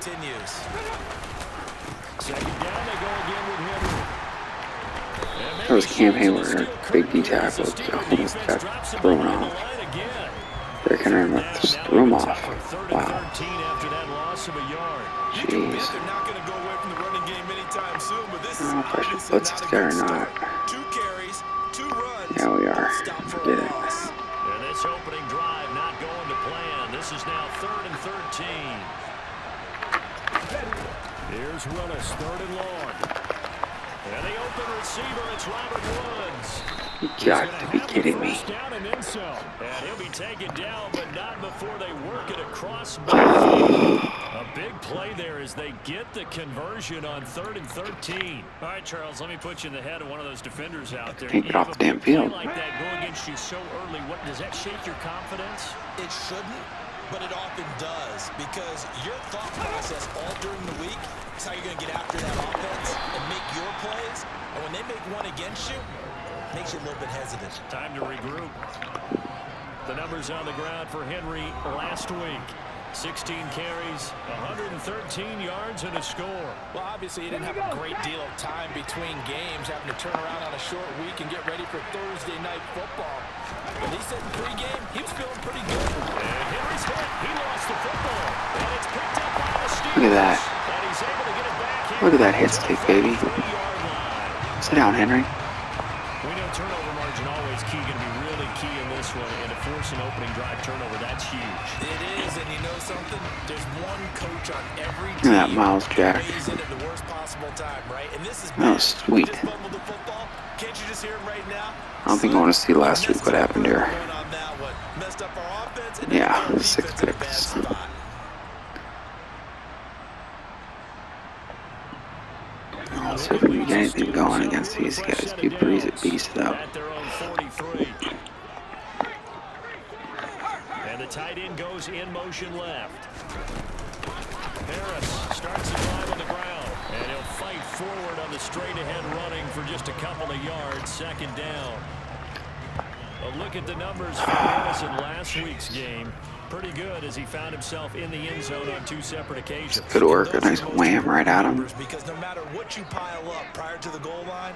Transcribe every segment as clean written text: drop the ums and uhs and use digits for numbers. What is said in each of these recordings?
Continues. Second down, they go again with Henry. That was campaign where big D tackle almost got thrown off. Derrick Henry just threw him off. Wow. Jeez. I don't know if I should blitz this guy or not. Yeah, we are. Forget it. And this opening drive not going to plan. This is now 3rd and 13. Here's Willis, 3rd and long. And the open receiver, it's Robert Woods. You got to be kidding me. And he'll be taken down, but not before they work it across. A big play there as they get the conversion on 3rd and 13. All right, Charles, let me put you in the head of one of those defenders out there. Can't get off the damn field. Like that go against you so early, what does that shake your confidence? It shouldn't, but it often does, because your thought process all during the week is how you're going to get after that offense and make your plays. And when they make one against you, it makes you a little bit hesitant. Time to regroup. The numbers on the ground for Henry last week. 16 carries, 113 yards, and a score. Well, obviously, he didn't have a great deal of time between games, having to turn around on a short week and get ready for Thursday night football. But he said in pregame, he was feeling pretty good. And Henry's hit. He lost the football. And it's picked up by the Steelers. Look at that. And he's able to get it back here. Look at that hit stick, baby. Sit down, Henry. We know turnover margin always key, going to be really key in this one. And to force an opening drive turnover, that's huge. It is, and you know something? There's one coach on every Look at that team Miles Jack. weighs in at the worst possible time, right? And this is That was sweet. Just fumbled the football. Can't you just hear him right now? I don't think I want to see last week what happened here. Messed up our offense and Yeah, our 6 defense in a bad picks. spot. Let's see if we can get anything going against these guys. Keep Breeze at beast though. At their own 43. And the tight end goes in motion left. Harris starts the drive on the ground. And he'll fight forward on the straight ahead running for just a couple of yards. 2nd down. A look at the numbers for Harris in last week's game. Pretty good as he found himself in the end zone on 2 separate occasions. Good work. A nice wham right at him. Because no matter what you pile up prior to the goal line,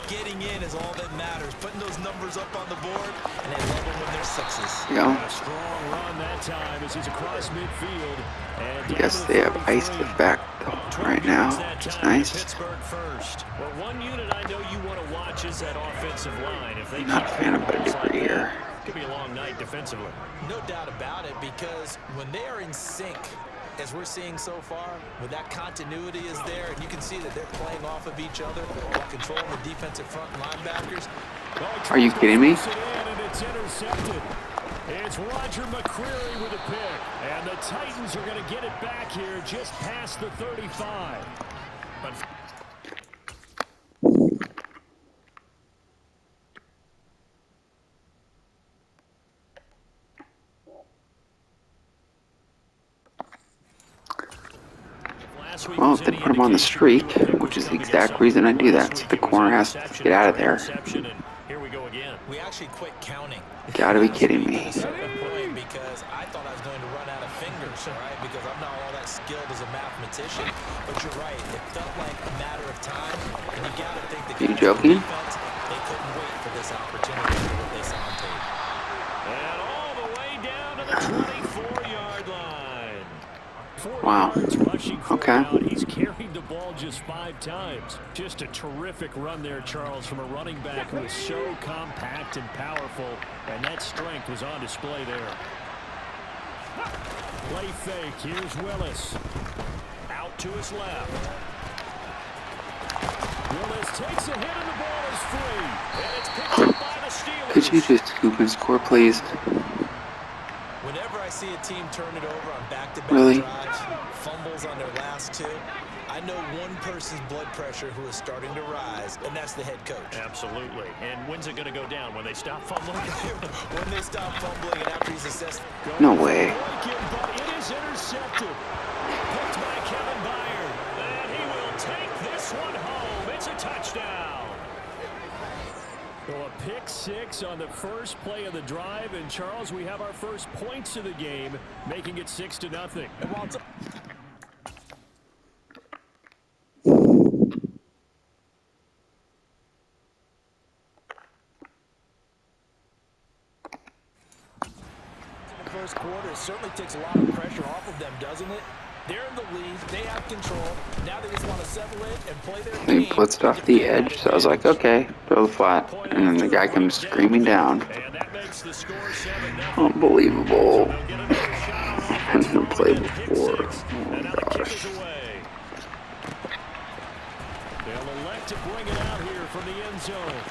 getting in is all that matters. Putting those numbers up on the board, and they love them when they're 6s. There you go. A strong run that time as he's across midfield. And I guess they have iced effect right now, which is nice. Pittsburgh first. Well, one unit I know you want to watch is that offensive line. If they I'm not a fan of Pedigree here. Could be a long night defensively. No doubt about it, because when they are in sync, as we're seeing so far, when that continuity is there, and you can see that they're playing off of each other while controlling the defensive front linebackers. Are you kidding me? And it's intercepted. It's Roger McCreary with a pick. And the Titans are going to get it back here just past the 35. But well, if they put him on the streak, which is the exact reason I do that, so the corner has to get out of there. Here we go again. We actually quit counting. Gotta be kidding me. Because I thought I was going to run out of fingers, right? Because I'm not all that skilled as a mathematician. But you're right. It felt like a matter of time. And you got to think the Are you joking? defense, they couldn't wait for this opportunity for what they saw on tape. And all the way down to the 24-yard line. 4 Wow. yards rushing for Okay. out. He's carried the ball just 5 times. Just a terrific run there, Charles, from a running back who is so compact and powerful. And that strength was on display there. Play fake. Here's Willis. Out to his left. Willis takes a hit and the ball is free. And it's picked up by the Steelers. Could you just scoop and score, please? Whenever I see a team turn it over on back-to-back Really? drives, fumbles on their last 2, I know one person's blood pressure who is starting to rise, and that's the head coach. Absolutely. And when's it going to go down? When they stop fumbling? When they stop fumbling and after he's assessed. No way. But it is intercepted. Picked by Kevin Byard. And he will take this one home. It's a touchdown. Well, a pick 6 on the first play of the drive. And, Charles, we have our first points of the game, making it 6-0. And while first quarter. It certainly takes a lot of pressure off of them, doesn't it? They're in the lead. They have control. Now they just want to settle in and play their game. They blitzed off the edge, so I was like, okay, throw the flat. And then the guy comes screaming down. Unbelievable. Hasn't played before. Oh my gosh. They'll elect to bring it out here from the end zone.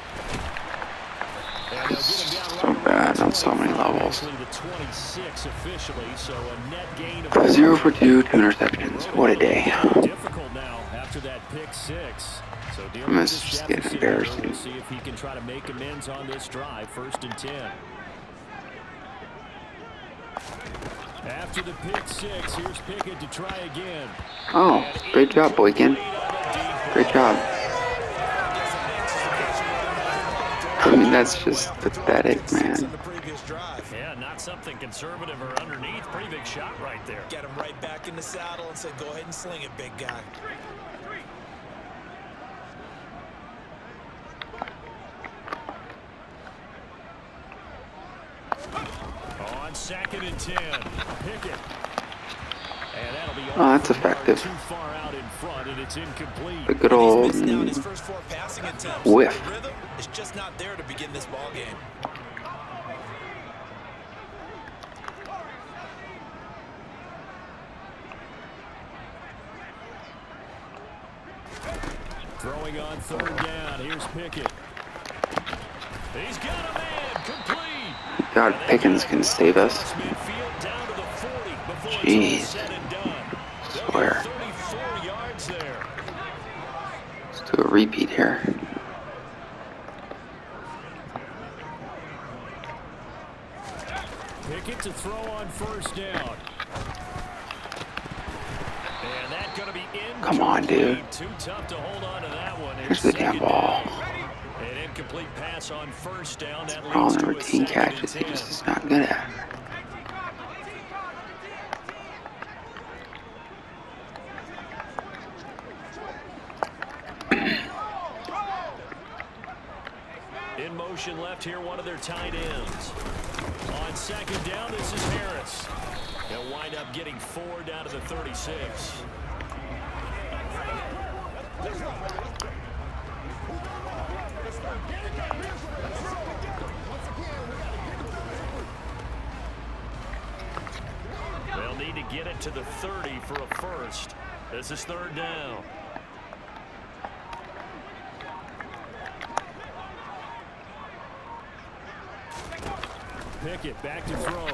So bad on so many levels. The 26 officially, so a net gain of 0 for 2, 2 interceptions. What a day. difficult now after that pick six. So This is just getting embarrassing. We'll see if he can try to make amends on this drive. 1st and 10. After the pick six, here's Pickett to try again. Oh, great job, Boykin. Great job. I mean, that's just pathetic, man. Yeah, not something conservative or underneath. Pretty big shot right there. Get him right back in the saddle and said, go ahead and sling it, big guy. On 2nd and 10, Pickett. And that'll be Oh, that's effective. too far out in front, and it's incomplete. A good old whiff. Rhythm is just not there to begin this ball game. Throwing on 3rd down. Here's Pickett. He's got a man. Complete. God, Pickens can save us. Midfield down to the 40 before it's all Jeez. said and done. Swear. 34 yards there. Let's do a repeat here. Pickett to throw on 1st down. And that's going to be in. Come on, dude. Too tough to hold on to that one. Here's the damn ball. An incomplete pass on 1st down. That All leads the to a routine 2nd catches, he and 10. just is not good at. In motion left here, one of their tight ends. On 2nd down, this is Harris. They'll wind up getting 4 down to the 36. They'll need to get it to the 30 for a first. This is 3rd down. Pickett back to throw.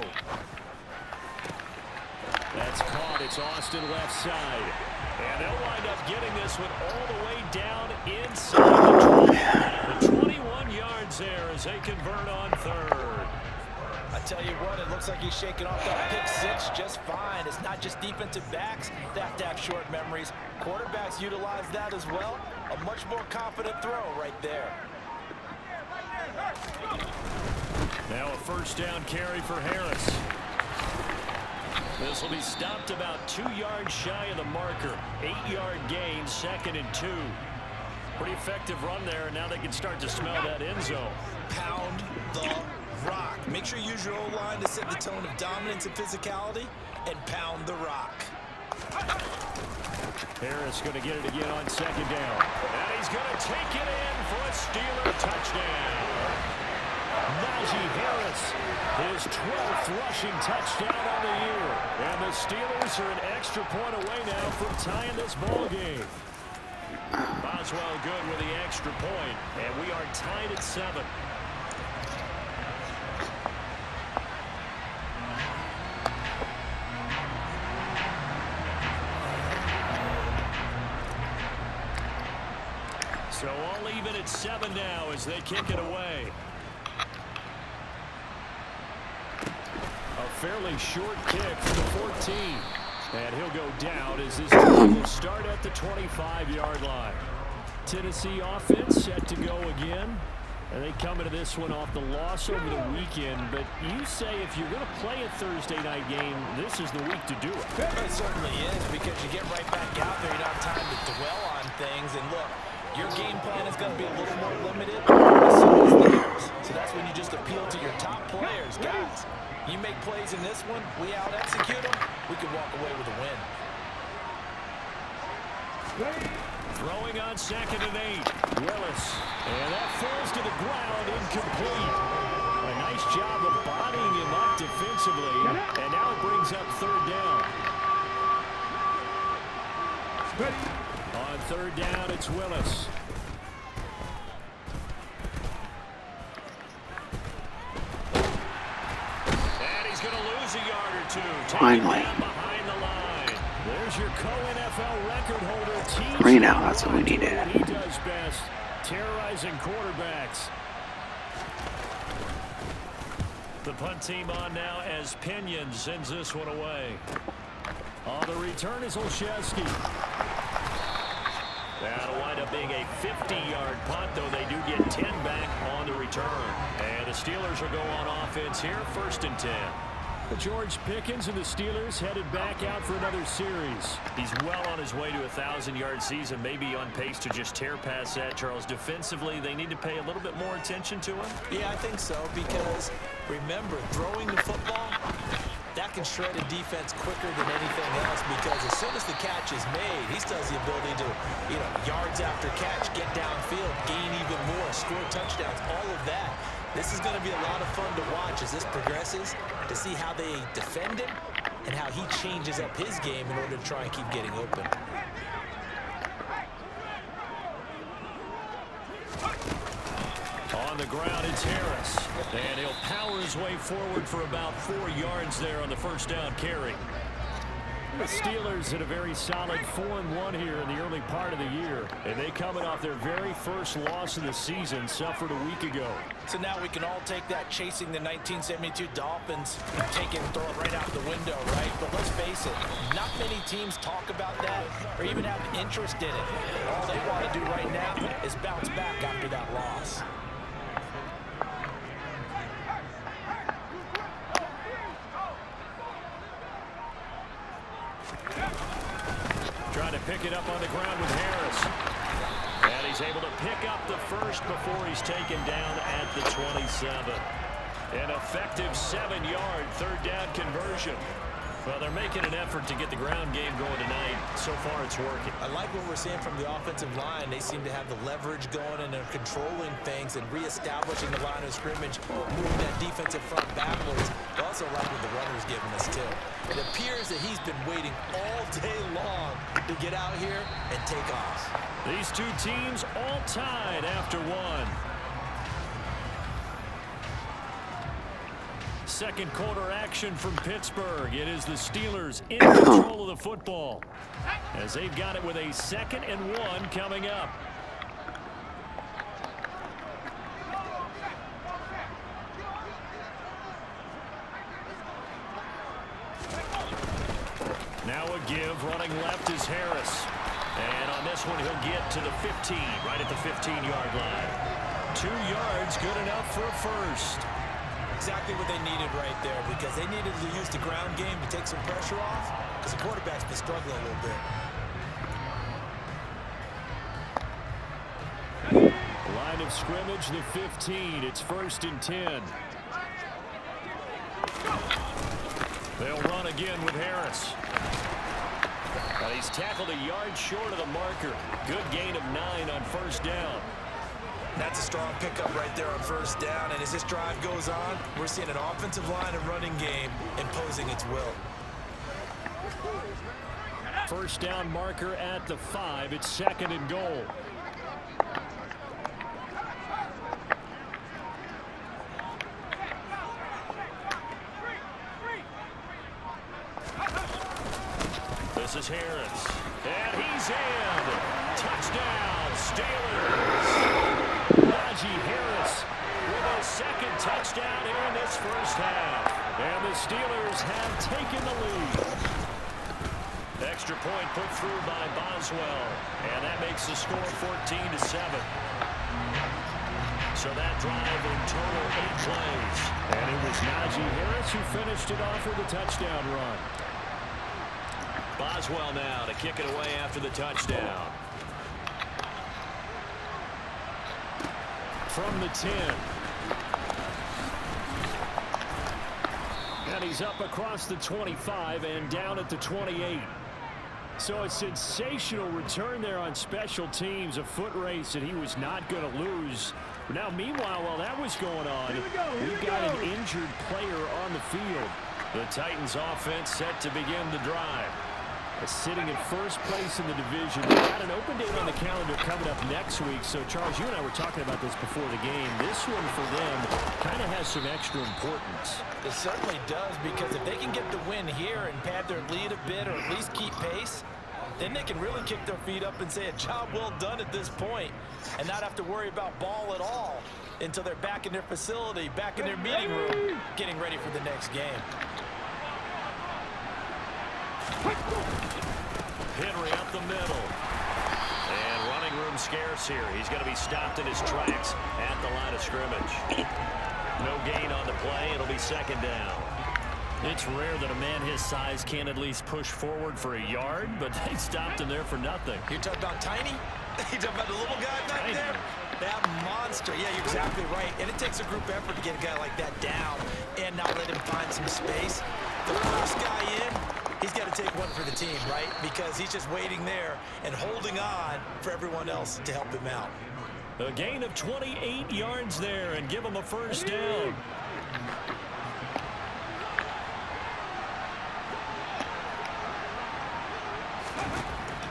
That's caught. It's Austin left side. And they'll wind up getting this one all the way down inside the 20. The 21 yards there as they convert on 3rd. I tell you what, it looks like he's shaking off that pick six just fine. It's not just defensive backs that have to have short memories. Quarterbacks utilize that as well. A much more confident throw right there. Now a 1st down carry for Harris. This will be stopped about 2 yards shy of the marker. 8-yard gain, 2nd and 2. Pretty effective run there, and now they can start to smell that end zone. Pound the rock. Make sure you use your O-line to set the tone of dominance and physicality, and pound the rock. Harris going to get it again on 2nd down. And he's going to take it in for a Steeler touchdown. Najee Harris, his 12th rushing touchdown on the year. And the Steelers are an extra point away now from tying this ball game. Boswell good with the extra point, and we are tied at 7. So all even at 7 now as they kick it away. A fairly short kick for the 14. And he'll go down as this will start at the 25-yard line. Tennessee offense set to go again. And they come into this one off the loss over the weekend. But you say if you're going to play a Thursday night game, this is the week to do it. It certainly is, because you get right back out there. You don't have time to dwell on things. And look, your game plan is going to be a little more limited, and so is theirs. So that's when you just appeal to your top players. Guys, you make plays in this one, we out-execute them, we could walk away with a win. Throwing on 2nd and 8. Willis. And that falls to the ground, incomplete. A nice job of bodying him up defensively. And now it brings up 3rd down. On 3rd down, it's Willis. And he's going to lose a yard or 2. Finally. Behind the line. There's your co-NFL record holder. 3 now, that's what we needed. He does best, terrorizing quarterbacks. The punt team on now as Pinion sends this one away. On the return is Olszewski. That'll wind up being a 50-yard punt, though they do get 10 back on the return. And the Steelers will go on offense here, 1st and 10. George Pickens and the Steelers headed back out for another series. He's well on his way to a 1,000-yard season, maybe on pace to just tear past that, Charles. Defensively, they need to pay a little bit more attention to him. Yeah, I think so, because remember, throwing the football, that can shred a defense quicker than anything else, because as soon as the catch is made, he still has the ability to, yards after catch, get downfield, gain even more, score touchdowns, all of that. This is going to be a lot of fun to watch as this progresses, to see how they defend him and how he changes up his game in order to try and keep getting open. On the ground, it's Harris. And he'll power his way forward for about 4 yards there on the 1st down carry. The Steelers had a very solid 4-1 here in the early part of the year. And they coming off their very first loss of the season, suffered a week ago. So now we can all take that chasing the 1972 Dolphins and take it and throw it right out the window, right? But let's face it, not many teams talk about that or even have interest in it. All they want to do right now is bounce back after that loss. Trying to pick it up on the ground with Harris. And he's able to pick up the first before he's taken down at the 27. An effective 7-yard 3rd down conversion. Well, they're making an effort to get the ground game going tonight. So far, it's working. I like what we're seeing from the offensive line. They seem to have the leverage going, and they're controlling things and reestablishing the line of scrimmage, moving that defensive front backwards. I also like what the runner's giving us, too. It appears that he's been waiting all day long to get out here and take off. These two teams all tied after 1. Second quarter action from Pittsburgh. It is the Steelers in control of the football as they've got it with a 2nd and 1 coming up. Now a give, running left is Harris. And on this one, he'll get to the 15, right at the 15-yard line. 2 yards, good enough for a first. Exactly what they needed right there, because they needed to use the ground game to take some pressure off, because the quarterback's been struggling a little bit. Line of scrimmage, the 15. It's 1st and 10. They'll run again with Harris. But he's tackled a yard short of the marker. Good gain of 9 on 1st down. That's a strong pickup right there on 1st down. And as this drive goes on, we're seeing an offensive line and running game imposing its will. 1st down marker at the 5. It's 2nd and goal. This is Harris. And he's in. Touchdown, Steelers. Najee Harris with a 2nd touchdown here in this 1st half. And the Steelers have taken the lead. Extra point put through by Boswell. And that makes the score 14-7. So that drive in total 8 plays. And it was Najee Harris who finished it off with a touchdown run. Boswell now to kick it away after the touchdown. from the 10. And he's up across the 25 and down at the 28. So a sensational return there on special teams, a foot race that he was not going to lose. But now, meanwhile, while that was going on, we've got an injured player on the field. The Titans offense set to begin the drive. Sitting in first place in the division. We've got an open date on the calendar coming up next week. So, Charles, you and I were talking about this before the game. This one for them kind of has some extra importance. It certainly does, because if they can get the win here and pad their lead a bit or at least keep pace, then they can really kick their feet up and say a job well done at this point and not have to worry about ball at all until they're back in their facility, back in their meeting room, getting ready for the next game. Henry up the middle. And running room scarce here. He's going to be stopped in his tracks at the line of scrimmage. No gain on the play. It'll be second down. It's rare that a man his size can't at least push forward for a yard, but they stopped him there for nothing. You're talking about tiny? You're talking about the little guy back there? That monster. Yeah, you're exactly right. And it takes a group effort to get a guy like that down and not let him find some space. The first guy in, he's got to take one for the team, right? Because he's just waiting there and holding on for everyone else to help him out. A gain of 28 yards there and give him a first down.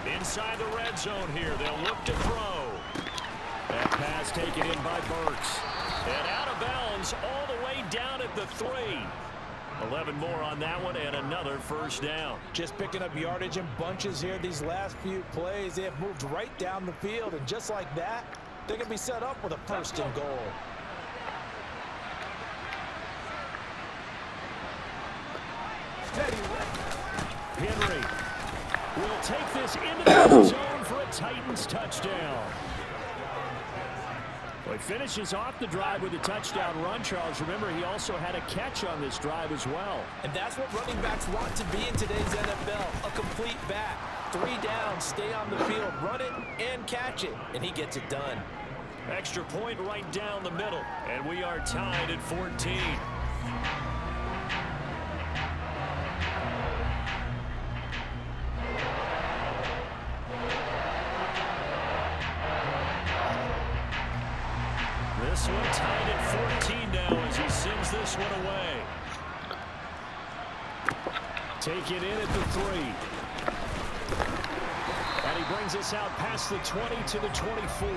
Inside the red zone here, they'll look to throw. That pass taken in by Burks. And out of bounds all the way down at the 3. 11 more on that one and another first down. Just picking up yardage in bunches here these last few plays. They have moved right down the field, and just like that, they're going to be set up with a first and goal. Henry will take this into the zone for a Titans touchdown. Well, he finishes off the drive with a touchdown run, Charles. Remember, he also had a catch on this drive as well. And that's what running backs want to be in today's NFL, a complete back. 3 downs, stay on the field, run it, and catch it. And he gets it done. Extra point right down the middle. And we are tied at 14. This one tied at 14 now as he sends this one away. Take it in at the 3. And he brings us out past the 20 to the 24.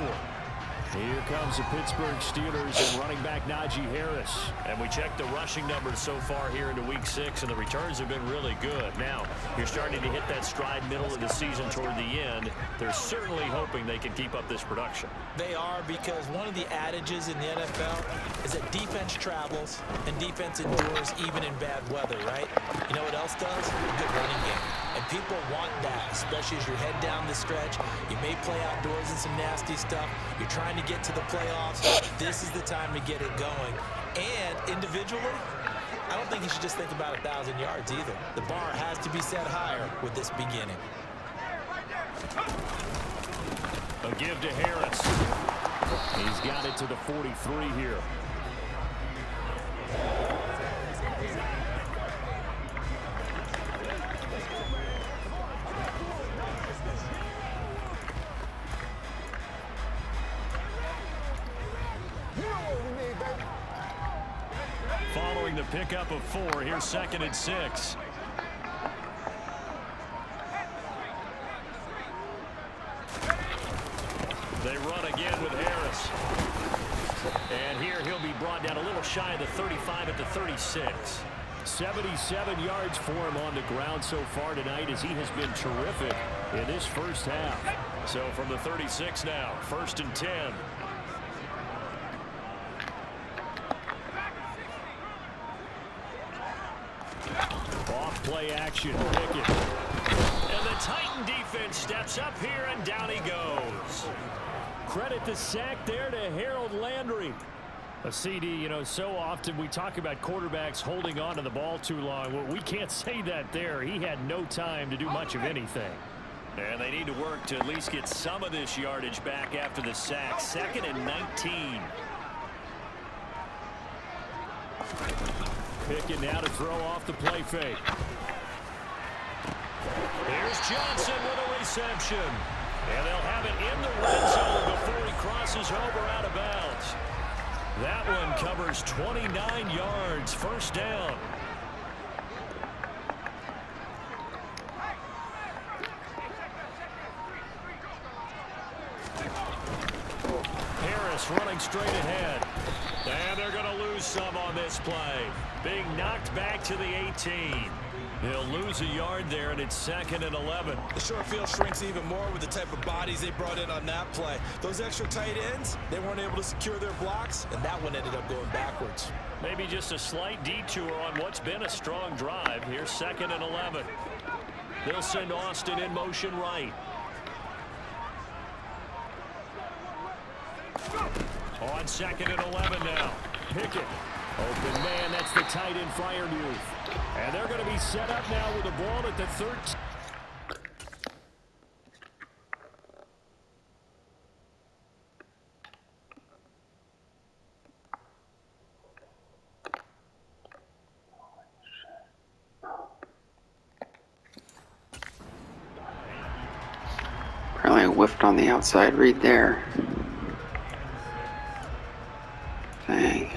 Here comes the Pittsburgh Steelers and running back Najee Harris. And we checked the rushing numbers so far here into week 6, and the returns have been really good. Now, you're starting to hit that stride middle of the season toward the end. They're certainly hoping they can keep up this production. They are, because one of the adages in the NFL is that defense travels and defense endures even in bad weather, right? You know what else does? A good running game. And people want that, especially as you're head down the stretch. You may play outdoors in some nasty stuff. You're trying to get to the playoffs. This is the time to get it going. And individually, I don't think you should just think about 1,000 yards either. The bar has to be set higher with this beginning. A give to Harris. He's got it to the 43 here. Following the pickup of 4, here's 2nd and 6. They run again with Harris. And here he'll be brought down a little shy of the 35 at the 36. 77 yards for him on the ground so far tonight, as he has been terrific in this first half. So from the 36 now, 1st and 10. Off play action, Pickett. And the Titan defense steps up here, and down he goes. Credit the sack there to Harold Landry. A CD, you know, so often we talk about quarterbacks holding on to the ball too long. Well, we can't say that there. He had no time to do much of anything. And they need to work to at least get some of this yardage back after the sack. 2nd and 19. Pickett now to throw off the play fake. Here's Johnson with a reception. And they'll have it in the red zone before he crosses over out of bounds. That one covers 29 yards, first down. Harris running straight ahead. And they're going to lose some on this play. Being knocked back to the 18. They'll lose a yard there, and it's 2nd and 11. The short field shrinks even more with the type of bodies they brought in on that play. Those extra tight ends, they weren't able to secure their blocks, and that one ended up going backwards. Maybe just a slight detour on what's been a strong drive. Here's 2nd and 11. They'll send Austin in motion right. On 2nd and 11 now. Pickett. Open man, that's the tight end Freiermuth. And they're going to be set up now with the ball at the 13. Apparently I whiffed on the outside read there. Dang.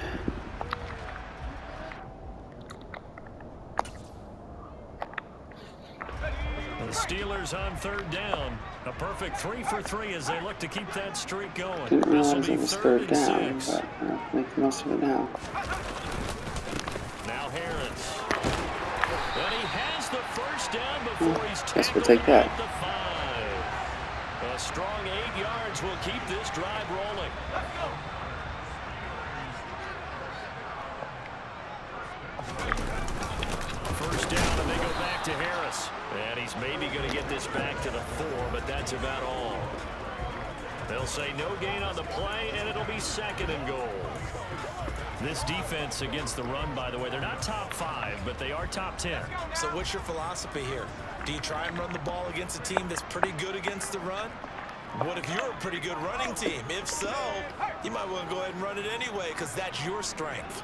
The Steelers on 3rd down. A perfect 3 for 3 as they look to keep that streak going. Didn't This will realize be it was 3rd third down, and 6. but I'll make the most of it now. Now Harris. And he has the first down before he's Guess we'll tackled take that. at the 5. A strong 8 yards will keep this drive rolling. First down, and they go back to Harris. And he's maybe going to get this back to the 4, but that's about all. They'll say no gain on the play, and it'll be 2nd and goal. This defense against the run, by the way, they're not top 5, but they are top 10. So what's your philosophy here? Do you try and run the ball against a team that's pretty good against the run? What if you're a pretty good running team? If so, you might want to go ahead and run it anyway because that's your strength.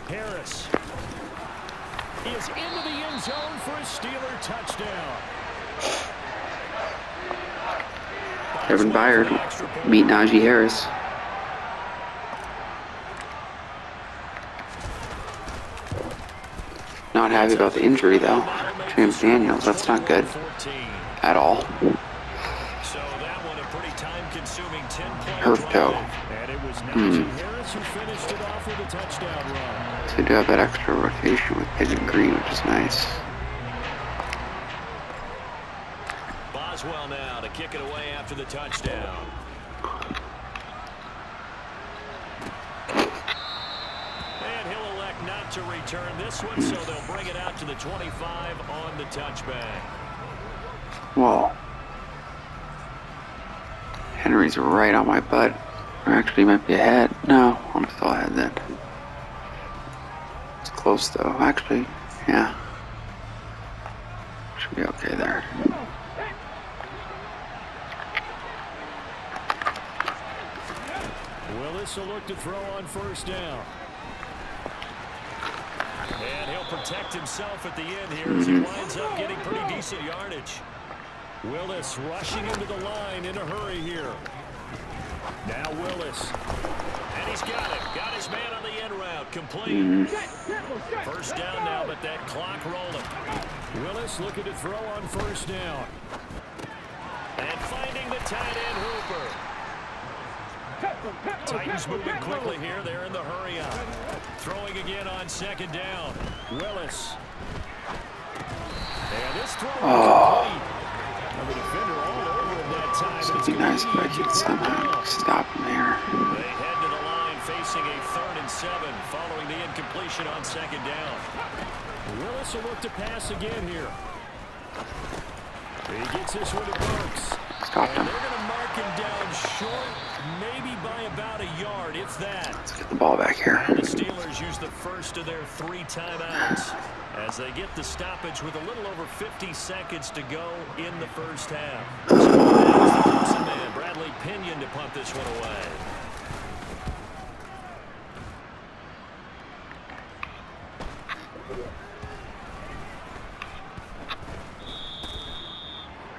Harris is into the end zone for a Steeler touchdown. Kevin Byard beat Najee Harris. Not happy about the injury though. James Daniels, that's not good at all. So that one a pretty time-consuming 10-play Hurt toe. And it was Najee Harris who finished it off with a touchdown run. So they do have that extra rotation with Pigeon Green, which is nice. Boswell now to kick it away after the touchdown. And he'll elect not to return this one, so they'll bring it out to the 25 on the touchback. Whoa. Henry's right on my butt. Or actually, he might be ahead. No, I'm still ahead then. It's close though. Actually, yeah. Should be okay there. Willis will look to throw on first down. And he'll protect himself at the end here as he winds up getting pretty decent yardage. Willis rushing into the line in a hurry here. Now Willis. And he's got it. Got his man on the end route. Complete. First down now, but that clock rolling. Willis looking to throw on first down. And finding the tight end Hooper. Titans moving quickly here. They're in the hurry up. Throwing again on second down. Willis. And this throw is complete. The defender all over him that time. It'd be nice if I could somehow stop him here. They head to the line facing a 3rd and 7 following the incompletion on second down. Willis will look to pass again here. He gets this one to Burks. Stop him. And they're going to mark him down short, maybe by about a yard, if that. Let's get the ball back here. And the Steelers use the first of their 3 timeouts as they get the stoppage with a little over 50 seconds to go in the first half. So that is the Clemson man, Bradley Pinion, to punt this one away.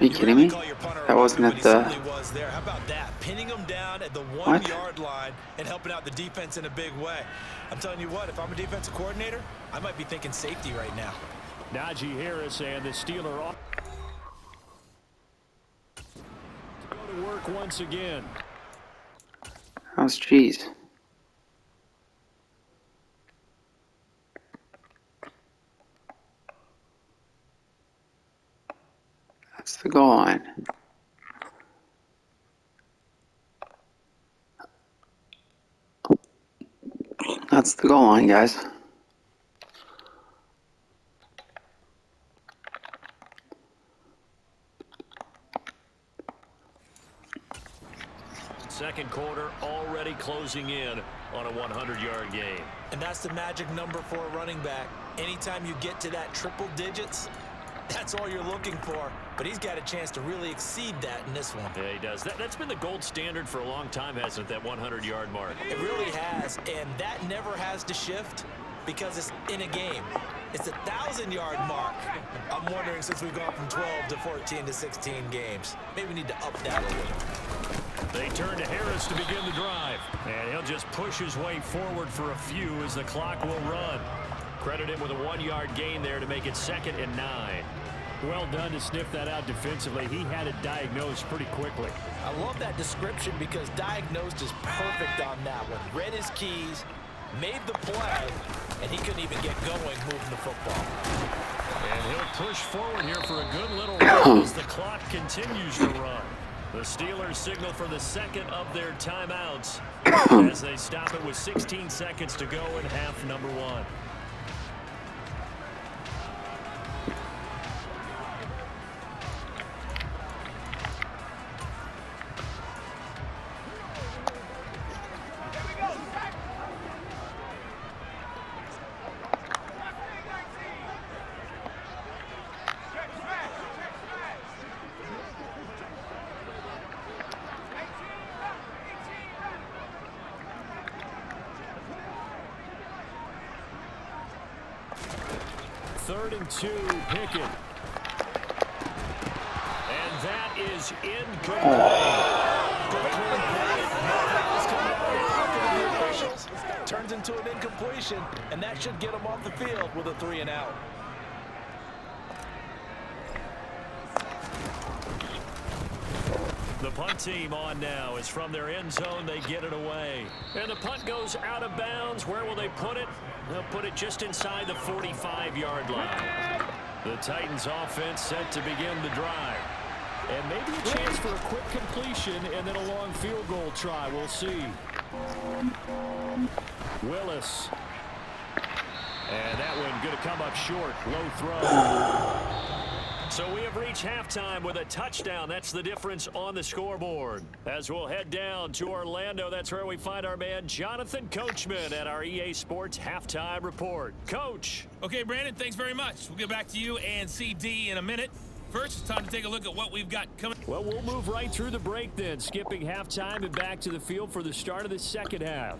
Are you kidding me? That wasn't at the... How about that? Pinning him down at the 1 yard line and helping out the defense in a big way. I'm telling you what, if I'm a defensive coordinator, I might be thinking safety right now. Najee Harris and the Steeler off. Go to work once again. How's cheese? That's the goal line. That's the goal line, guys. Second quarter already closing in on a 100-yard game. And that's the magic number for a running back. Anytime you get to that triple digits, that's all you're looking for. But he's got a chance to really exceed that in this one. Yeah, he does. That's been the gold standard for a long time, hasn't it, that 100-yard mark? It really has, and that never has to shift because it's in a game. It's a 1,000-yard mark. I'm wondering, since we've gone from 12 to 14 to 16 games, maybe we need to up that a little. They turn to Harris to begin the drive, and he'll just push his way forward for a few as the clock will run. Credit him with a 1-yard gain there to make it 2nd and 9. Well done to sniff that out defensively. He had it diagnosed pretty quickly. I love that description because diagnosed is perfect on that one. Read his keys, made the play, and he couldn't even get going moving the football. And he'll push forward here for a good little run as the clock continues to run. The Steelers signal for the second of their timeouts as they stop it with 16 seconds to go in half number 1. Third and 2, Pickett. And that is incomplete. Turns into an incompletion, and that should get him off the field with a 3 and out. The punt team on now is from their end zone. They get it away. And the punt goes out of bounds. Where will they put it? They'll put it just inside the 45-yard line. The Titans offense set to begin the drive. And maybe a chance for a quick completion and then a long field goal try. We'll see. Willis. And that one going to come up short. Low throw. So we have reached halftime with a touchdown. That's the difference on the scoreboard. As we'll head down to Orlando, that's where we find our man Jonathan Coachman at our EA Sports Halftime Report. Coach. Okay, Brandon, thanks very much. We'll get back to you and CD in a minute. First, it's time to take a look at what we've got coming. Well, we'll move right through the break then, skipping halftime and back to the field for the start of the second half.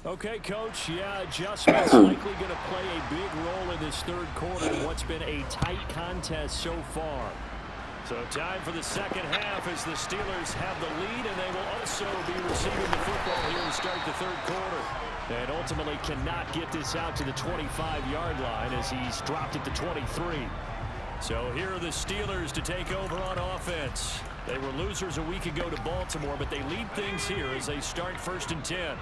Okay, Coach, yeah, adjustments likely going to play a big role in this third quarter in what's been a tight contest so far. So time for the second half as the Steelers have the lead, and they will also be receiving the football here to start the third quarter. And ultimately cannot get this out to the 25-yard line as he's dropped it to 23. So here are the Steelers to take over on offense. They were losers a week ago to Baltimore, but they lead things here as they start 1st and 10.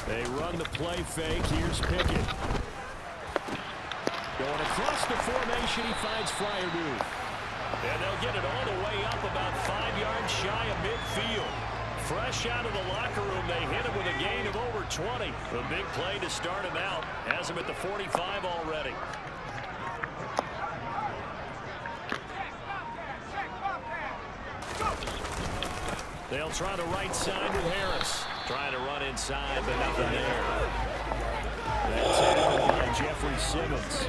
They run the play fake. Here's Pickett. Going across the formation, he finds Fryermuth. And they'll get it all the way up about 5 yards shy of midfield. Fresh out of the locker room, they hit him with a gain of over 20. The big play to start him out. Has him at the 45 already. They'll try the right side with Harris. Trying to run inside, but nothing there. That tackle by Jeffrey Simmons.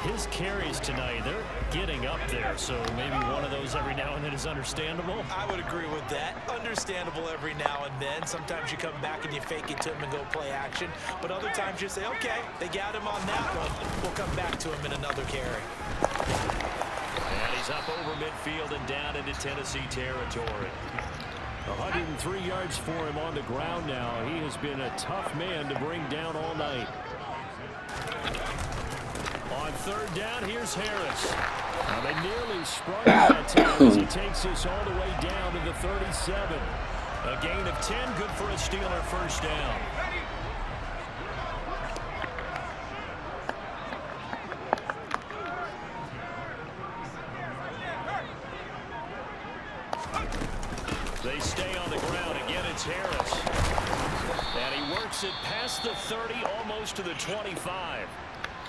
His carries tonight, they're getting up there, so maybe one of those every now and then is understandable. I would agree with that. Understandable every now and then. Sometimes you come back and you fake it to him and go play action. But other times you say, okay, they got him on that one. We'll come back to him in another carry. And he's up over midfield and down into Tennessee territory. 103 yards for him on the ground now. He has been a tough man to bring down all night. On third down, here's Harris. Now they nearly sprung that time as he takes this all the way down to the 37. A gain of 10, good for a Steeler first down. They stay on the ground. Again, it's Harris. And he works it past the 30, almost to the 25.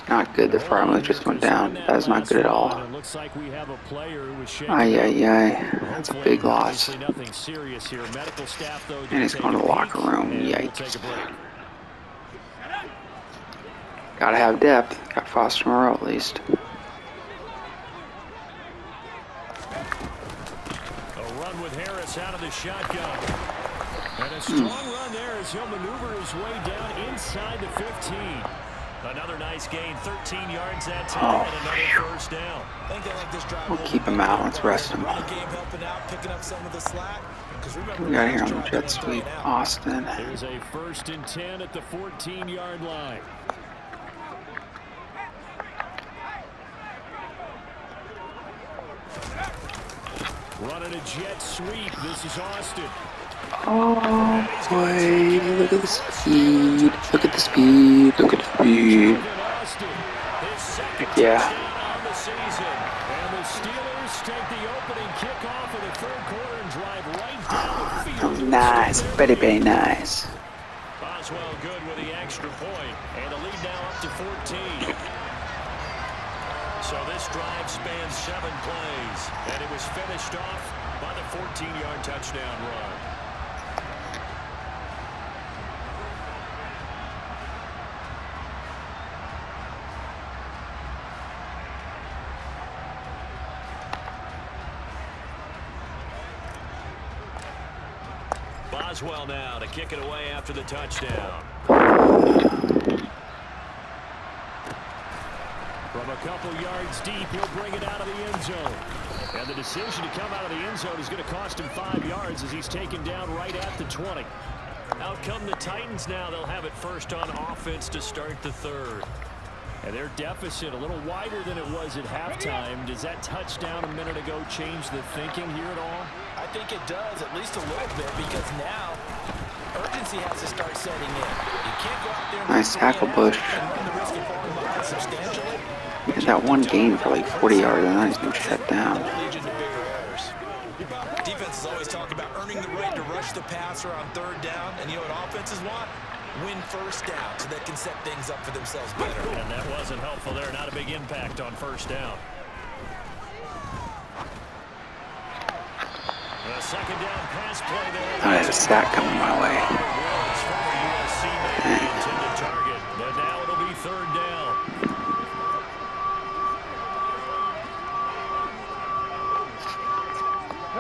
Not good. The farmer just went down. That was not good at all. It looks like we have a player who was shaken. That's a big loss. Nothing serious here. Medical staff, though, And he's going to the locker room. Yikes. Gotta have depth. Got Foster Moreau at least. A run with Harris out of the shotgun. And a strong run there as he'll maneuver his way down inside the 15. Another nice gain, 13 yards that time, and another first down. I think they like this drive. We'll keep him out. Let's rest him. Running game helping out, picking up some of the slack. We got here on the jet sweep, Austin. There's a 1st and 10 at the 14-yard line. Running a jet sweep. This is Austin. Oh boy, look at the speed. Look at the speed. Look at the speed. Yeah. And the Steelers take the opening kickoff of the third quarter and drive right down the field. Oh, nice. Very, very nice. Boswell good with the extra point, and the lead now up to 14. So this drive spans 7 plays, and it was finished off by the 14-yard touchdown run. Boswell now to kick it away after the touchdown. From a couple yards deep, he'll bring it out of the end zone. And the decision to come out of the end zone is going to cost him 5 yards as he's taken down right at the 20. Out come the Titans now. They'll have it first on offense to start the third. And their deficit a little wider than it was at halftime. Does that touchdown a minute ago change the thinking here at all? I think it does, at least a little bit, because now urgency has to start setting in. You can't go out there and Nice tackle, Bush. run the risk of falling behind substantially. He had that one gain for like 40 yards, and then he's been shut down. Legion to bigger errors. Defenses always talk about earning the right to rush the passer on third down, and you know what offenses want? Win first down so they can set things up for themselves better. And that wasn't helpful there. Not a big impact on first down. The second down pass play there. I had a sack coming my way. Intended target, but now it'll be third down.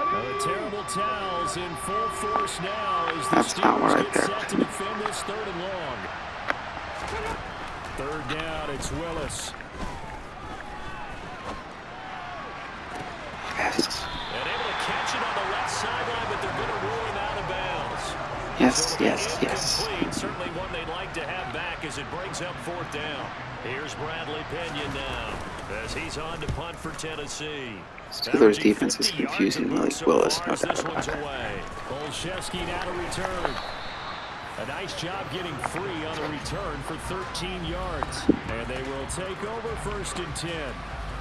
The terrible towels in full force now as the That's not what I Steelers get picked. set to defend this third and long. Third down, it's Willis. Yes. And able to catch it on the left sideline, but they're going to rule him out of bounds. Yes, yes, yes. Incomplete. Certainly one they'd like to have back as it brings up fourth down. Here's Bradley Pinion now as he's on to punt for Tennessee. Steelers defense is confusing Malik Willis, no doubt about that. Olszewski now to return. A nice job getting free on the return for 13 yards. And they will take over 1st and 10.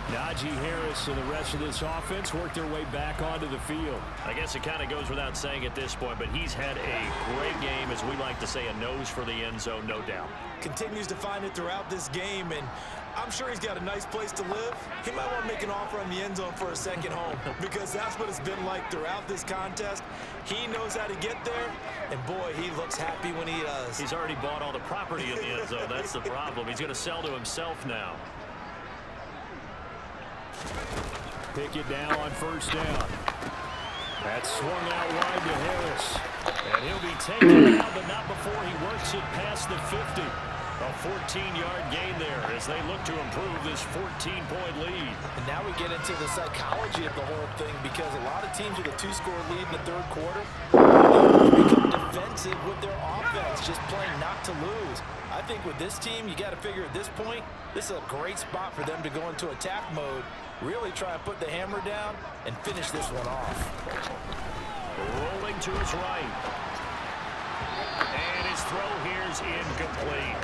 Najee Harris and the rest of this offense work their way back onto the field. I guess it kind of goes without saying at this point, but he's had a great game, as we like to say, a nose for the end zone, no doubt. Continues to find it throughout this game, and I'm sure he's got a nice place to live. He might want to make an offer on the end zone for a second home, because that's what it's been like throughout this contest. He knows how to get there, and boy, he looks happy when he does. He's already bought all the property in the end zone. That's the problem. He's going to sell to himself now. Pickett down on first down. That's swung out wide to Harris. And he'll be taken down, but not before he works it past the 50. A 14-yard gain there as they look to improve this 14-point lead. And now we get into the psychology of the whole thing, because a lot of teams with a 2-score lead in the third quarter become defensive with their offense, just playing not to lose. I think with this team, you got to figure at this point, this is a great spot for them to go into attack mode, really try and put the hammer down and finish this one off. Rolling to his right. And his throw here's incomplete.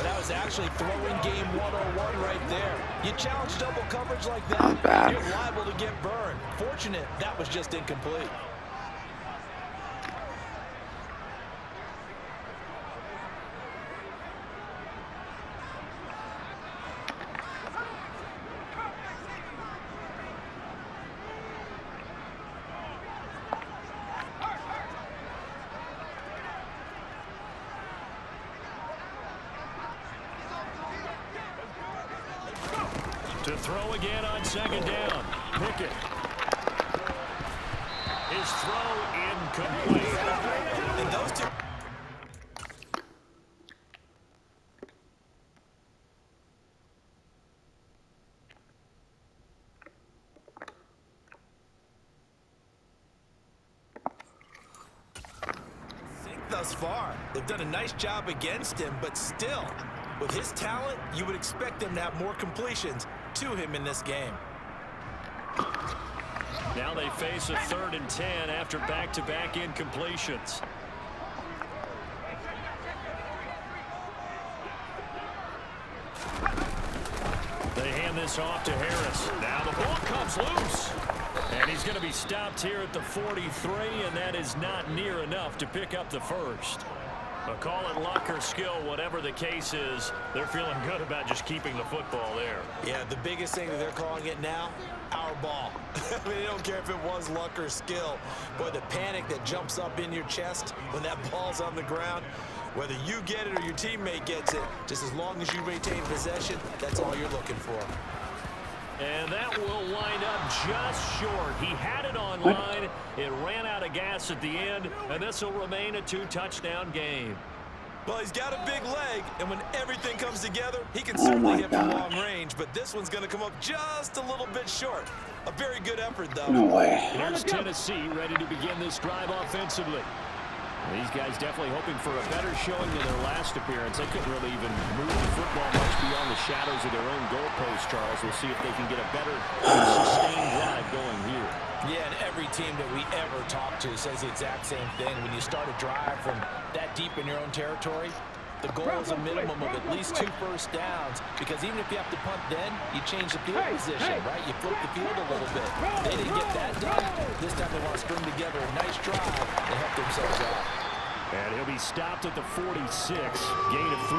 That was actually throwing game 101 right there. You challenge double coverage like that, you're liable to get burned. Fortunate that was just incomplete. To throw again on second down. Pickett. His throw incomplete. And those two. Thus far, they've done a nice job against him, but still, with his talent, you would expect them to have more completions to him in this game. Now they face a 3rd and 10 after back-to-back incompletions. They hand this off to Harris. Now the ball comes loose. And he's going to be stopped here at the 43, and that is not near enough to pick up the first. But call it luck or skill, whatever the case is, they're feeling good about just keeping the football there. Yeah, the biggest thing that they're calling it now, our ball. I mean, they don't care if it was luck or skill. Boy, the panic that jumps up in your chest when that ball's on the ground, whether you get it or your teammate gets it, just as long as you retain possession, that's all you're looking for. And that will wind up just short. He had it on line. It ran out of gas at the end, and this will remain a 2-touchdown game. Well, he's got a big leg, and when everything comes together, he can certainly hit from long range, but this one's going to come up just a little bit short. A very good effort, though. No way. Here's Tennessee ready to begin this drive offensively. These guys definitely hoping for a better showing than their last appearance. They couldn't really even move the football much beyond the shadows of their own goalpost, Charles. We'll see if they can get a better sustained drive going here. Yeah, and every team that we ever talk to says the exact same thing. When you start a drive from that deep in your own territory, the goal is a minimum of at least 2 first downs, because even if you have to punt then, you change the field position, right? You flip the field a little bit. They didn't get that done. This time they want to string together a nice drive and help themselves out. And he'll be stopped at the 46, gain of 3.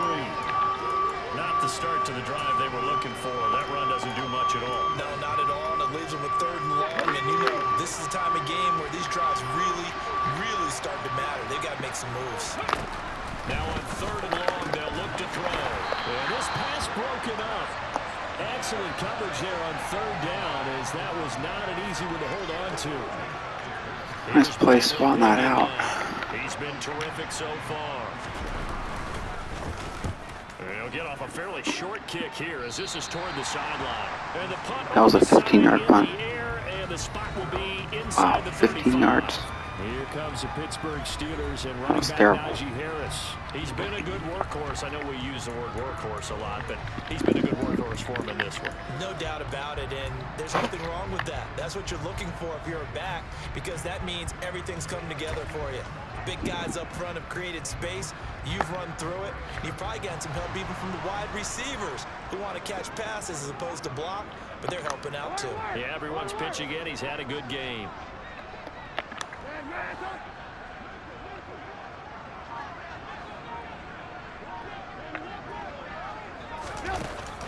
Not the start to the drive they were looking for. That run doesn't do much at all. No, not at all, and it leaves them with 3rd and long, and you know this is the time of game where these drives really, really start to matter. They've got to make some moves. Now on 3rd and long, they'll look to throw. And this pass broken up. Excellent coverage there on 3rd down, as that was not an easy one to hold on to. Nice play spotting that out. He's been terrific so far. He'll get off a fairly short kick here, as this is toward the sideline. And the punt That was a 15-yard punt. And the spot will be inside the 15 yards. Here comes the Pittsburgh Steelers and running back terrible. Najee Harris. He's been a good workhorse. I know we use the word workhorse a lot, but he's been a good workhorse for him in this one. No doubt about it, and there's nothing wrong with that. That's what you're looking for if you're a back, because that means everything's come together for you. Big guys up front have created space. You've run through it. You've probably gotten some help even from the wide receivers. who want to catch passes as opposed to block, but they're helping out too. Yeah, everyone's pitching in. He's had a good game.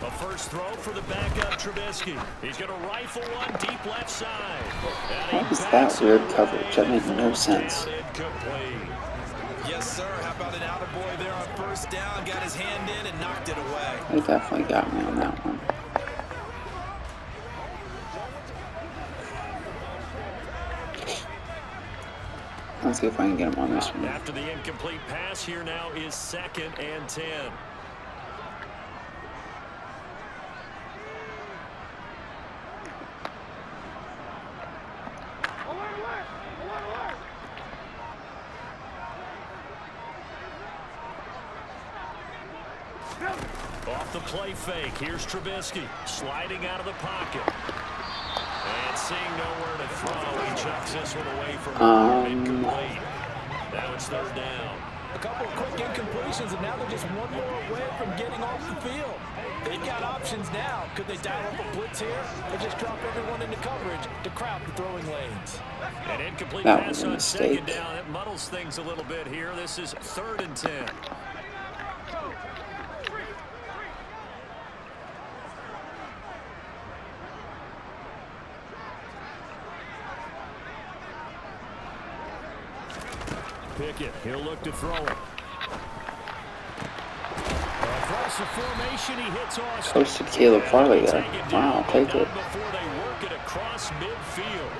A first throw for the backup Trubisky. He's going to rifle one deep left side. What is that weird coverage? That made no sense. Yes, sir. How about an attaboy there on first down? Got his hand in and knocked it away. They definitely got me on that one. Let's see if I can get him on this one. After the incomplete pass, here now is 2nd and 10. Off the play fake. Here's Trubisky sliding out of the pocket. And seeing nowhere to throw, he chucks this one away from incomplete. Now it's 3rd down. A couple of quick incompletions, and now they're just one more away from getting off the field. They've got options now. Could they dial up a blitz here or just drop everyone into coverage to crowd the throwing lanes? An incomplete pass on 2nd down. It muddles things a little bit here. This is 3rd and 10. Pickett, he'll look to throw it. Across the formation, he hits Austin. Posted Caleb Farley there. Wow, I'll take it. Before they work it across midfield.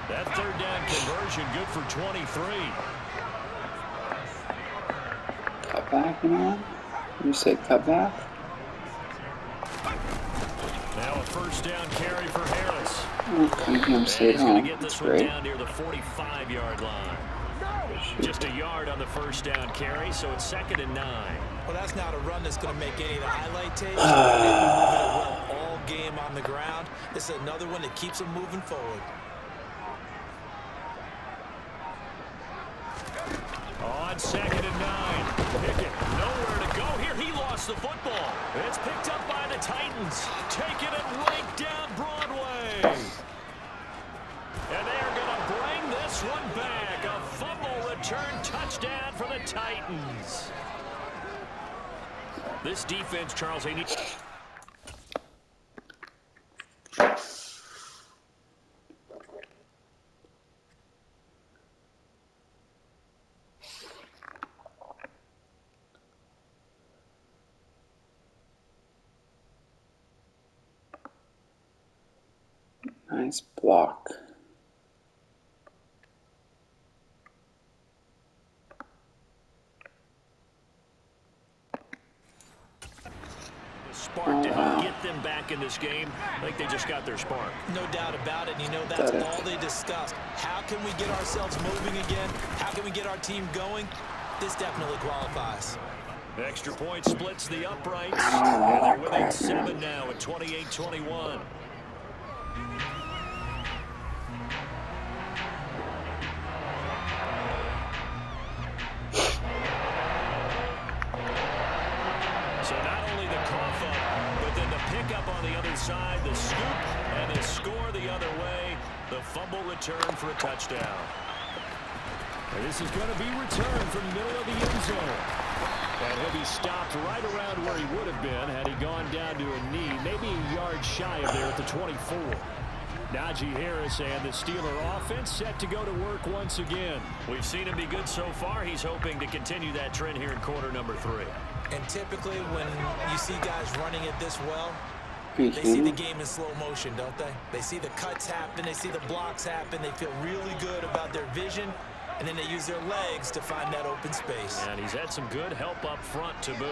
That 3rd down conversion good for 23. Cutback, you know? You say cutback? Now a 1st down carry for Harris. Cunningham stayed home. Get That's this one great. down near the 45-yard line. Just a yard on the 1st down carry, so it's 2nd and 9. Well, that's not a run that's going to make any of the highlight tapes. They've been moving it well all game on the ground. This is another one that keeps them moving forward. On 2nd and 9. Pickett, nowhere to go here. He lost the football. It's picked up by the Titans. Taking it right down Broadway. And they're going to bring this one back. A fumble return touchdown for the Titans. This defense, Charles, they need... Nice block. Spark to help get them back in this game. I think they just got their spark. No doubt about it. And you know, that's all they discussed. How can we get ourselves moving again? How can we get our team going? This definitely qualifies. The extra point splits the uprights. And they're within 7 now at 28-21. So not only the cough up, but then the pickup on the other side, the scoop, and the score the other way. The fumble return for a touchdown. And this is going to be returned from the middle of the end zone. And he'll be stopped right around where he would have been had he gone down to a knee, maybe a yard shy of there at the 24. Najee Harris and the Steeler offense set to go to work once again. We've seen him be good so far. He's hoping to continue that trend here in quarter number 3. And typically when you see guys running it this well, they see the game in slow motion, don't they? They see the cuts happen, they see the blocks happen, they feel really good about their vision, and then they use their legs to find that open space. And he's had some good help up front to boot.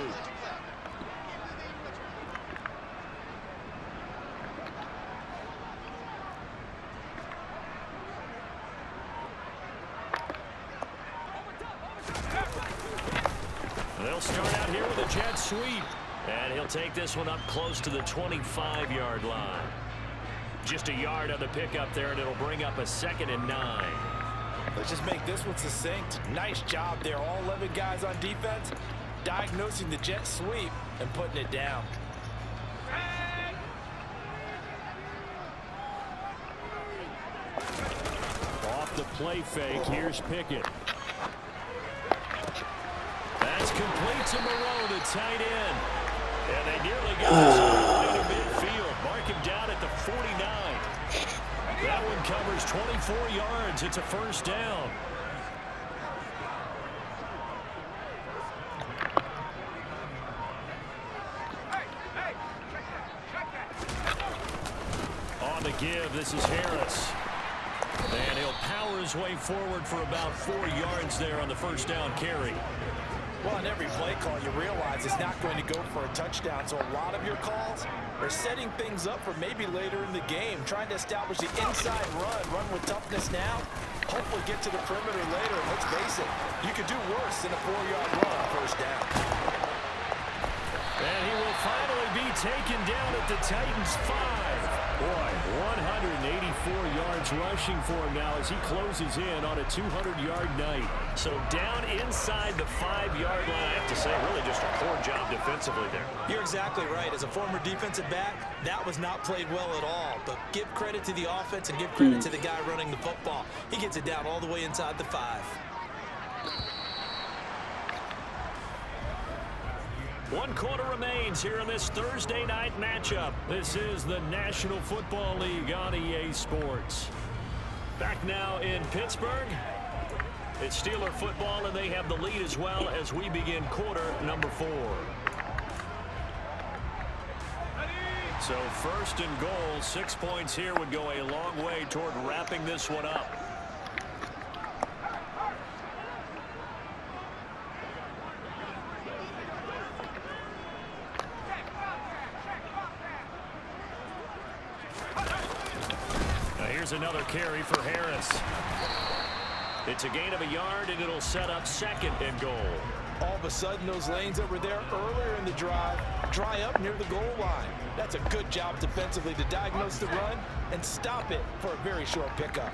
They'll start out here with a jet sweep. And he'll take this one up close to the 25-yard line. Just a yard on the pickup there, and it'll bring up a 2nd and 9. Let's just make this one succinct. Nice job there. All 11 guys on defense diagnosing the jet sweep and putting it down. play fake. Here's Pickett. That's complete to Moreau, the tight end. And they nearly get this all the way to midfield. Mark him down at the 49. That one covers 24 yards. It's a first down. On the give, this is Harris. And he'll power his way forward for about 4 yards there on the first down carry. Well, on every play call, you realize it's not going to go for a touchdown. So a lot of your calls are setting things up for maybe later in the game, trying to establish the inside run with toughness now, hopefully get to the perimeter later. And let's face it, you could do worse than a 4-yard run on first down. And he will finally be taken down at the Titans' 5. Boy, 184 yards rushing for him now as he closes in on a 200-yard night. So down inside the 5-yard line, I have to say, really just a poor job defensively there. You're exactly right. As a former defensive back, that was not played well at all. But give credit to the offense and give credit to the guy running the football. He gets it down all the way inside the 5. 1 quarter remains here in this Thursday night matchup. This is the National Football League on EA Sports. Back now in Pittsburgh. It's Steeler football, and they have the lead as well as we begin quarter number 4. So first and goal, 6 points here would go a long way toward wrapping this one up. Here's another carry for Harris. It's a gain of a yard, and it'll set up second and goal. All of a sudden, those lanes that were there earlier in the drive dry up near the goal line. That's a good job defensively to diagnose the run and stop it for a very short pickup.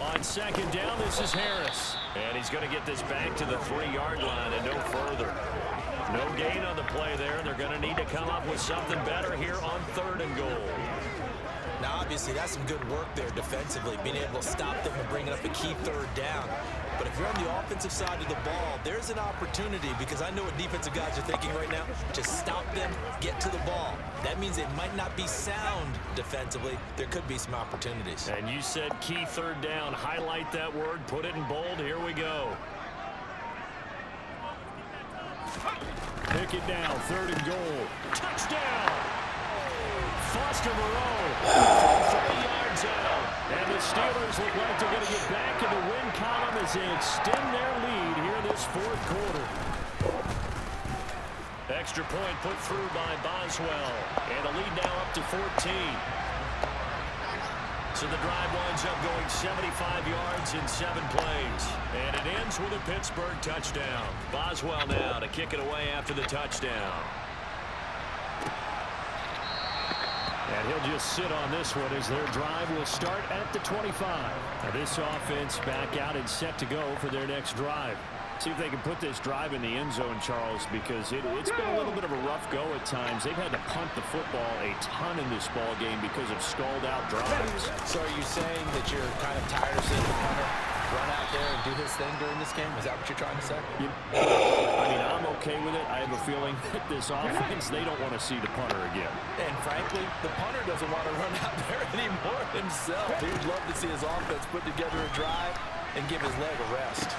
On second down, this is Harris. And he's going to get this back to the 3-yard line and no further. No gain on the play there. They're going to need to come up with something better here on 3rd and goal. Now, obviously, that's some good work there defensively, being able to stop them and bringing up a key 3rd down. But if you're on the offensive side of the ball, there's an opportunity, because I know what defensive guys are thinking right now. Just stop them, get to the ball. That means they might not be sound defensively. There could be some opportunities. And you said key 3rd down. Highlight that word. Put it in bold. Here we go. Pick it down. 3rd and goal. Touchdown! Foster Moreau. 3 yards out. And the Steelers look like they're going to get back in the win column as they extend their lead here in this 4th quarter. Extra point put through by Boswell. And a lead now up to 14. So the drive winds up going 75 yards in 7 plays. And it ends with a Pittsburgh touchdown. Boswell now to kick it away after the touchdown. And he'll just sit on this one as their drive will start at the 25. Now this offense back out and set to go for their next drive. See if they can put this drive in the end zone, Charles, because it's been a little bit of a rough go at times. They've had to punt the football a ton in this ball game because of stalled-out drives. So are you saying that you're kind of tired of seeing the punter run out there and do his thing during this game? Is that what you're trying to say? I mean, I'm okay with it. I have a feeling that this offense, they don't want to see the punter again. And frankly, the punter doesn't want to run out there anymore himself. He'd love to see his offense put together a drive and give his leg a rest.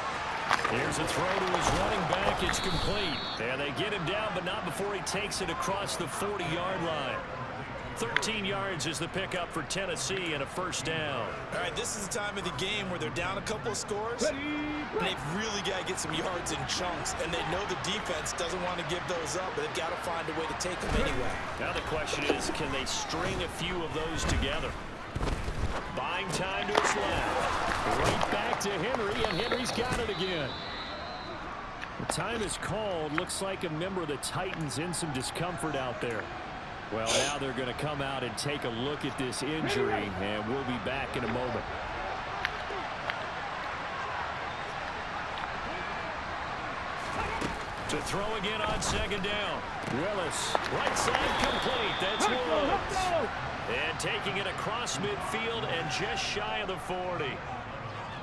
Here's a throw to his running back. It's complete. And they get him down, but not before he takes it across the 40-yard line. 13 yards is the pickup for Tennessee and a first down. All right, this is the time of the game where they're down a couple of scores. And they've really got to get some yards in chunks. And they know the defense doesn't want to give those up, but they've got to find a way to take them anyway. Now the question is, can they string a few of those together? Buying time to his left. Right back to Henry, and Henry's got it again. The time is called. Looks like a member of the Titans in some discomfort out there. Well, now they're going to come out and take a look at this injury, and we'll be back in a moment. To throw again on second down. Willis, right side complete. That's Woods. And taking it across midfield and just shy of the 40.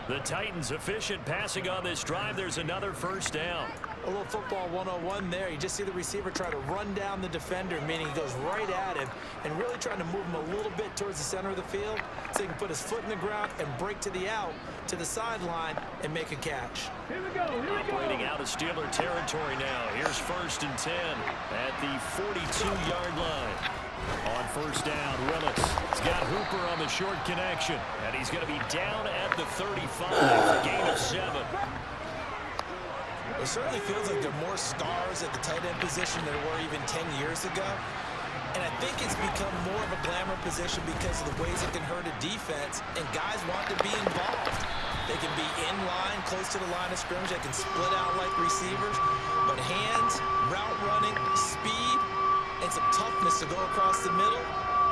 The Titans efficient passing on this drive. There's another first down. A little football 101 there. You just see the receiver try to run down the defender, meaning he goes right at him and really trying to move him a little bit towards the center of the field so he can put his foot in the ground and break to the out, to the sideline, and make a catch. Here we go. Operating out of Steeler territory now. Here's 1st and 10 at the 42-yard line. On first down, Willis. He's got Hooper on the short connection, and he's going to be down at the 35, a gain of 7. It certainly feels like there are more stars at the tight end position than there were even 10 years ago. And I think it's become more of a glamour position because of the ways it can hurt a defense, and guys want to be involved. They can be in line, close to the line of scrimmage. They can split out like receivers. But hands, route running, speed, and some toughness to go across the middle,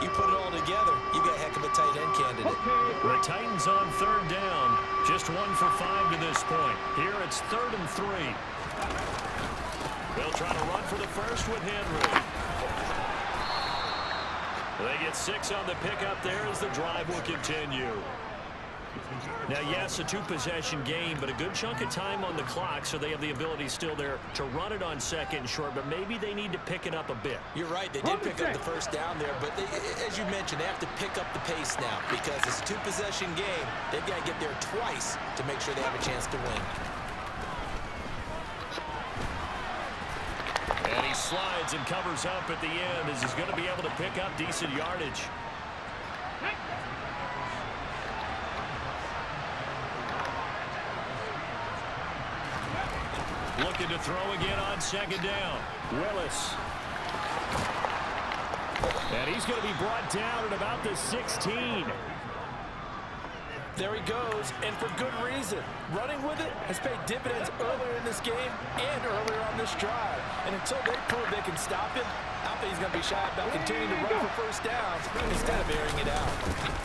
you put it all together, you got a heck of a tight end candidate. The Titans on 3rd down. Just 1 for 5 to this point. Here it's 3rd and 3. They'll try to run for the first with Henry. They get 6 on the pickup there as the drive will continue. Now, yes, a 2-possession game, but a good chunk of time on the clock, so they have the ability still there to run it on 2nd and short, but maybe they need to pick it up a bit. You're right. They did pick up the first down there, but they, as you mentioned, they have to pick up the pace now because it's a 2-possession game. They've got to get there twice to make sure they have a chance to win. And he slides and covers up at the end as he's going to be able to pick up decent yardage. Looking to throw again on 2nd down. Willis. And he's going to be brought down at about the 16. There he goes, and for good reason. Running with it has paid dividends earlier in this game and earlier on this drive. And until they prove they can stop him, I think he's going to be shy about continuing to run for first downs instead of airing it out.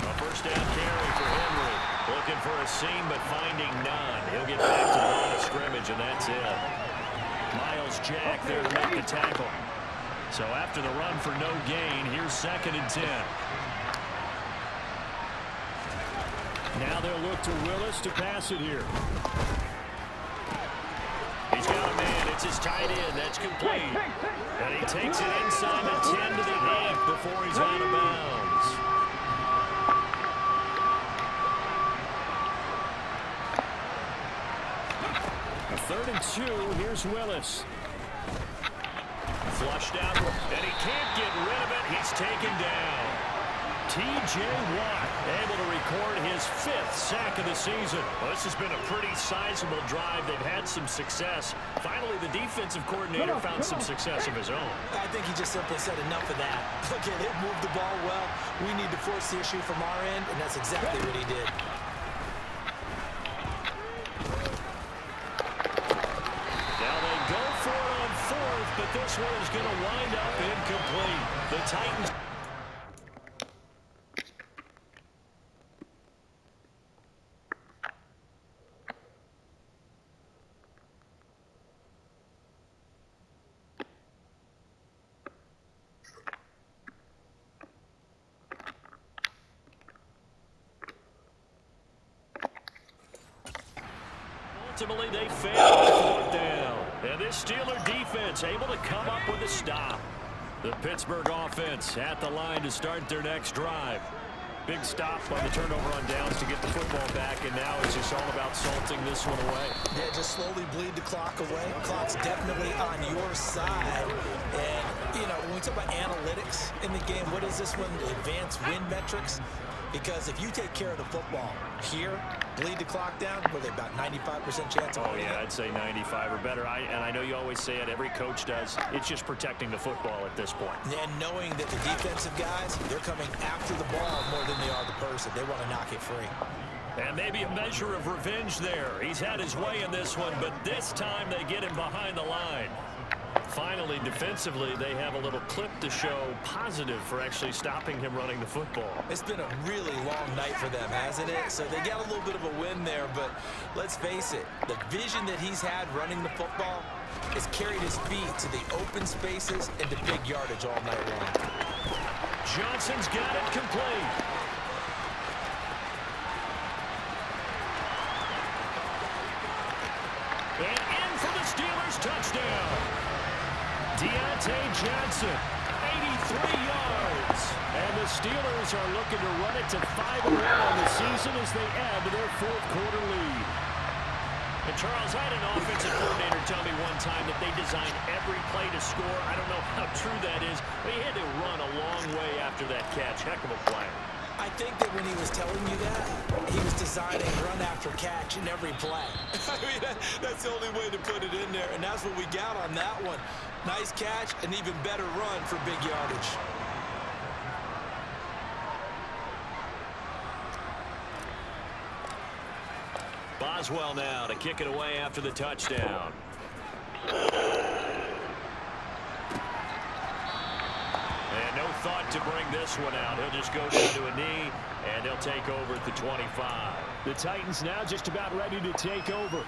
A first down carry for Henry. Looking for a seam, but finding none. He'll get back to the line of scrimmage, and that's it. Miles Jack there to make the tackle. So after the run for no gain, here's 2nd and 10. Now they'll look to Willis to pass it here. He's got a man. It's his tight end. That's complete. And he takes it inside the 10 to the 8 before he's out of bounds. A 3rd and 2. Here's Willis. Flushed out, and he can't get rid of it. He's taken down. T.J. Watt able to record his 5th sack of the season. Well, this has been a pretty sizable drive. They've had some success. Finally, the defensive coordinator found some success of his own. I think he just simply said enough of that. Okay, they've moved the ball well. We need to force the issue from our end, and that's exactly what he did. Now they go for it on 4th, but this one is going to wind up incomplete. The Titans... Ultimately, they failed on 4th down. And this Steeler defense able to come up with a stop. The Pittsburgh offense at the line to start their next drive. Big stop on the turnover on downs to get the football back, and now it's just all about salting this one away. Yeah, just slowly bleed the clock away. Clock's definitely on your side. And, you know, when we talk about analytics in the game, what is this one? The advanced win metrics? Because if you take care of the football here, bleed the clock down, what are they, about 95% chance of winning? Oh, yeah, I'd say 95 or better. And I know you always say it, every coach does. It's just protecting the football at this point. And knowing that the defensive guys, they're coming after the ball more than they are the person. They want to knock it free. And maybe a measure of revenge there. He's had his way in this one, but this time they get him behind the line. Finally, defensively, they have a little clip to show positive for actually stopping him running the football. It's been a really long night for them, hasn't it? So they got a little bit of a win there, but let's face it, the vision that he's had running the football, has carried his feet to the open spaces and to big yardage all night long. Johnson's got it complete. And in for the Steelers touchdown. Johnson, 83 yards. And the Steelers are looking to run it to 5-1 on the season as they add to their fourth quarter lead. And Charles, I had an offensive coordinator tell me one time that they designed every play to score. I don't know how true that is, but he had to run a long way after that catch. Heck of a play. I think that when he was telling you that, he was designing run after catch in every play. I mean, that's the only way to put it in there, and that's what we got on that one. Nice catch, an even better run for big yardage. Boswell now to kick it away after the touchdown. And no thought to bring this one out. He'll just go down to a knee, and they'll take over at the 25. The Titans now just about ready to take over.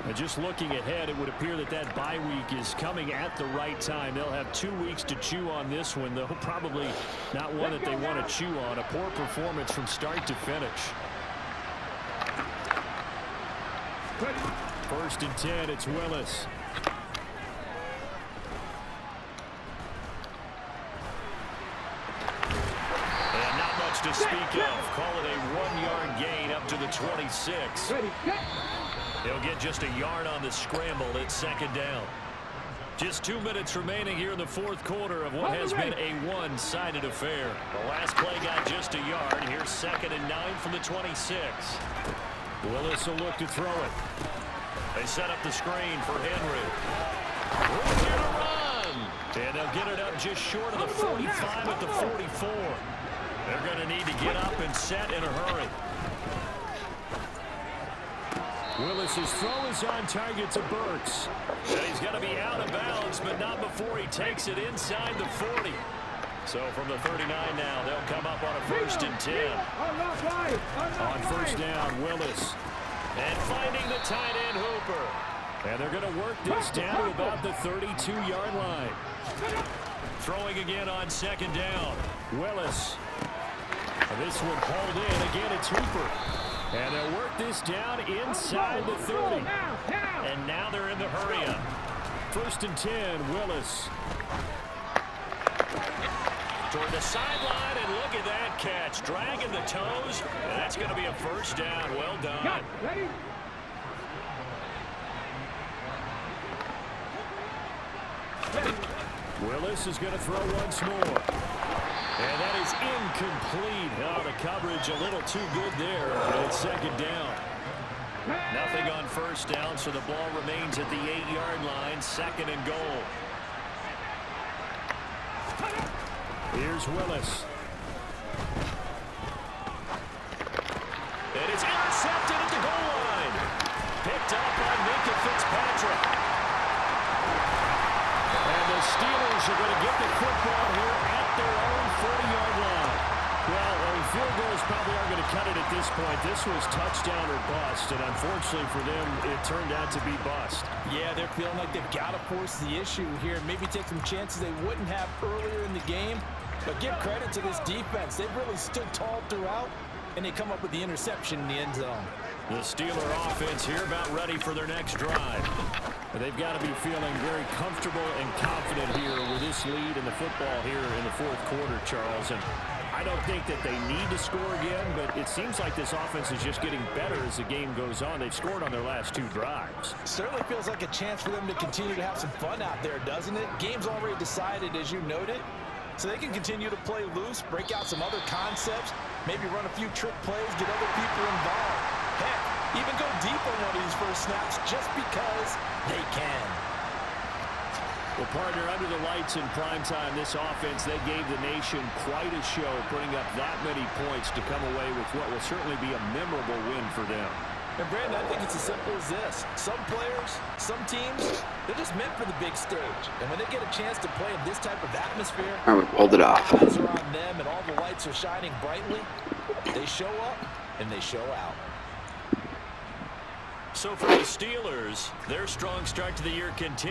And just looking ahead, it would appear that that bye week is coming at the right time. They'll have 2 weeks to chew on this one, though probably not one that they want to chew on. A poor performance from start to finish. 1st and 10, it's Willis. And not much to speak of. Call it a 1-yard gain up to the 26. He'll get just a yard on the scramble. It's 2nd down. Just 2 minutes remaining here in the fourth quarter of what has been a one-sided affair. The last play got just a yard. Here's 2nd and 9 from the 26. Willis will look to throw it. They set up the screen for Henry. Looking to run. And they'll get it up just short of the 45 at the 44. They're going to need to get up and set in a hurry. Willis's throw is on target to Burks. And he's going to be out of bounds, but not before he takes it inside the 40. So from the 39 now, they'll come up on a 1st and 10. On 1st down, Willis. And finding the tight end, Hooper. And they're going to work this down to about the 32-yard line. Throwing again on 2nd down. Willis. And this one pulled in. Again, it's Hooper. And they'll work this down inside the 30. And now they're in the hurry-up. 1st and 10, Willis. Toward the sideline, and look at that catch. Dragging the toes, and that's going to be a 1st down. Well done. Willis is going to throw once more. And that is incomplete. Oh, the coverage a little too good there, and it's 2nd down. Nothing on 1st down, so the ball remains at the 8-yard line, 2nd and goal. Here's Willis. And it's intercepted at the goal line. Picked up by Minka Fitzpatrick. And the Steelers are going to get the football here at their own 40-yard line. Well, field goals probably aren't going to cut it at this point. This was touchdown or bust, and unfortunately for them, it turned out to be bust. Yeah, they're feeling like they've got to force the issue here, maybe take some chances they wouldn't have earlier in the game. But give credit to this defense. They've really stood tall throughout, and they come up with the interception in the end zone. The Steeler offense here about ready for their next drive. They've got to be feeling very comfortable and confident here with this lead in the football here in the fourth quarter, Charles. And I don't think that they need to score again, but it seems like this offense is just getting better as the game goes on. They've scored on their last 2 drives. Certainly feels like a chance for them to continue to have some fun out there, doesn't it? Game's already decided, as you noted. So they can continue to play loose, break out some other concepts, maybe run a few trick plays, get other people involved. Heck, even go deep on one of these first snaps just because they can. Well, partner, under the lights in primetime, this offense, they gave the nation quite a show, putting up that many points to come away with what will certainly be a memorable win for them. And Brandon, I think it's as simple as this. Some players, some teams, they're just meant for the big stage. And when they get a chance to play in this type of atmosphere, All right, we pulled it off. eyes are on them and all the lights are shining brightly, they show up and they show out. So for the Steelers, their strong start to the year continues.